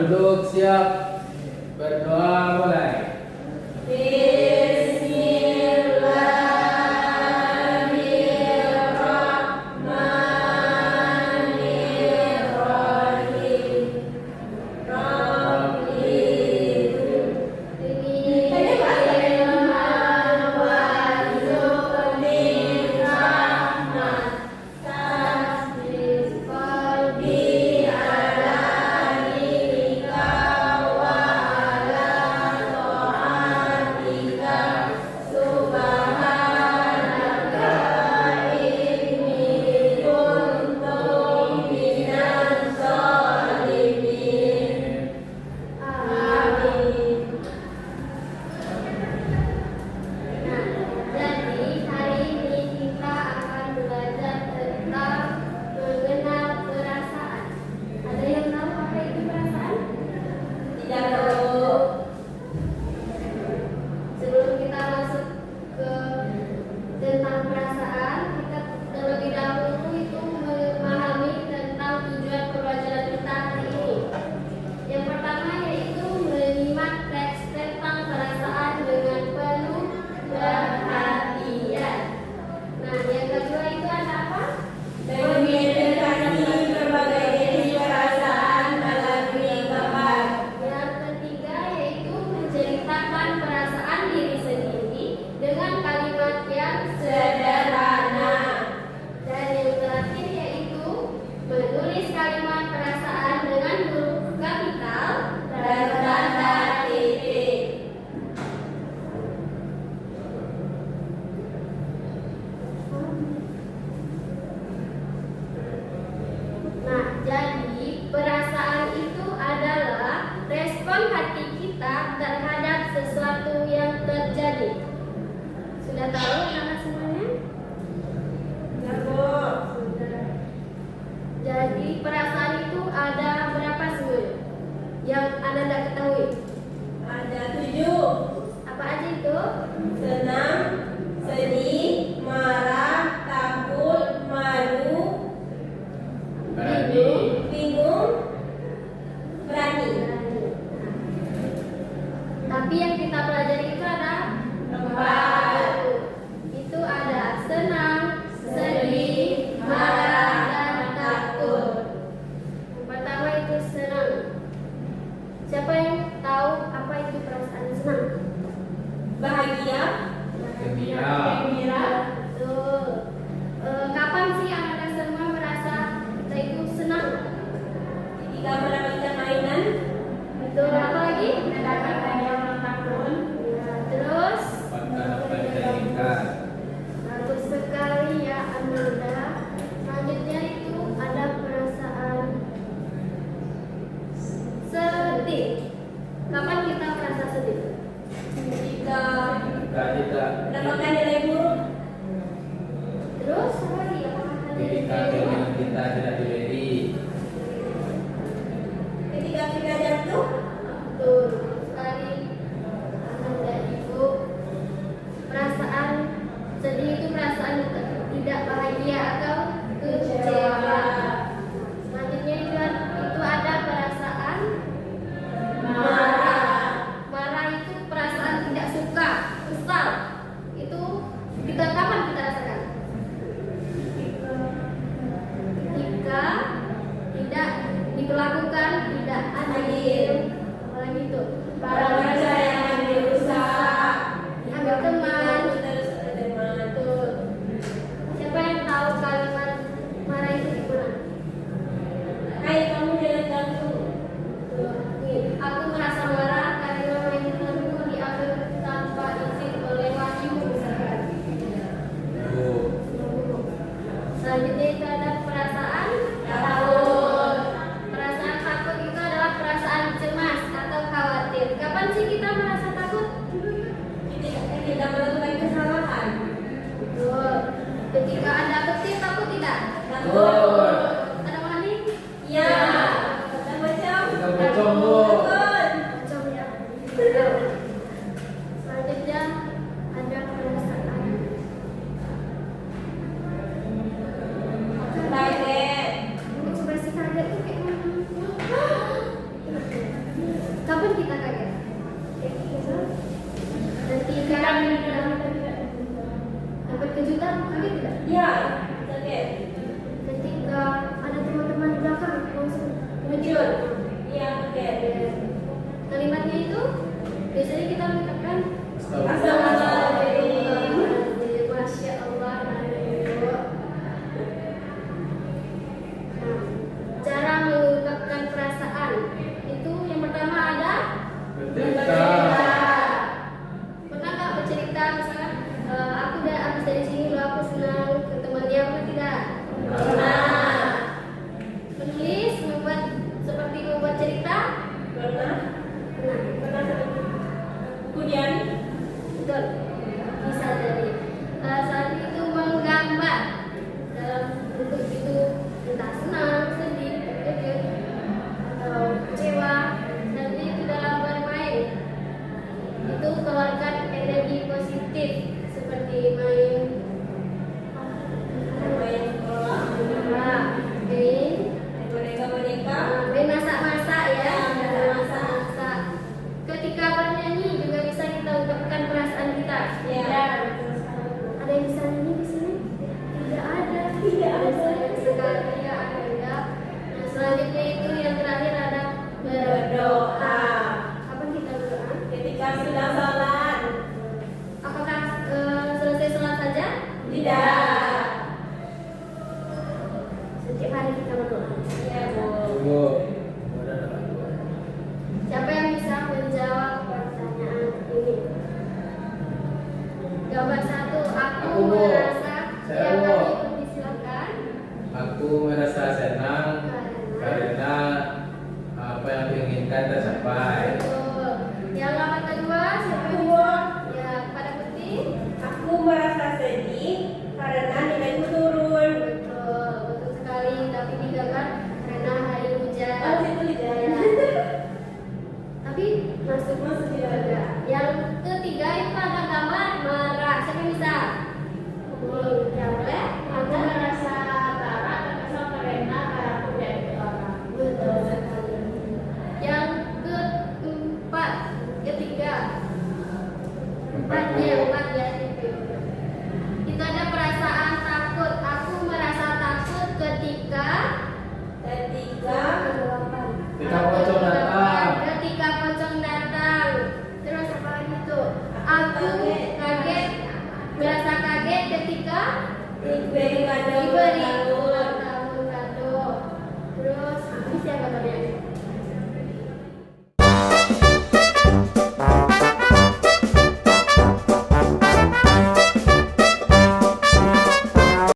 duduk, siap. Berdoa mulai. Marah itu perasaan tidak suka, kesal. Itu Ya, kaget. Ketika ada teman-teman di belakang langsung Muncul. Iya, kaget. Kalimatnya itu biasanya kita mengucapkan Astagfirullahaladzim. Masya Allah. Cara mengungkapkan perasaan itu yang pertama ada Ketika pernah nggak bercerita misalkan aku udah habis dari sini lo aku senang ke temannya apa tidak Pernah. menulis seperti membuat cerita Pernah. pernah Kemudian betul bisa jadi saat itu menggambar dalam bentuk itu entah senang sedih terkejut atau kecewa nanti itu dalam bermain itu keluarkan energi positif seperti main main bola, main boneka-boneka. main masak-masak ya, Ya, masak-masak. Ketika bernyanyi juga bisa kita ungkapkan perasaan kita. Ya. Ada yang bisa nyanyi di sini? Tidak ada. Tidak ada. Sayang sekali ya ada. Nah selanjutnya itu yang terakhir ada Berdoa. Kapan kita berdoa? Ketika sedang salat. Apakah selesai sholat saja? Tidak. Setiap hari kita berdoa. Iya, Bu. tunggu. Udah ada lagu. Siapa yang bisa menjawab pertanyaan ini? Gambar satu, aku Aku, Bu. merasa Saya, yang Bu. kami persilakan Aku merasa senang karena apa yang diinginkan tercapai. Betul. Yang gambar kedua, siapa yang Aku. bisa? Ya, pada penting. Aku merasa sedih karena nilaiku turun. Betul, betul sekali. Tapi digambar karena hari hujan. Oh, itu hujan. Ya. Tapi masuk juga. Yang ketiga itu ada gambar marah. Siapa yang bisa? Ya boleh. Aku merasa marah karena aku jadi orang. Betul sekali. Yang keempat, ketiga, empat ya. Itu ada perasaan takut. Aku merasa takut ketika Ketika pocong datang. Ketika pocong datang. Terus apa lagi tuh? Aku kaget. Merasa kaget ketika Diberi kado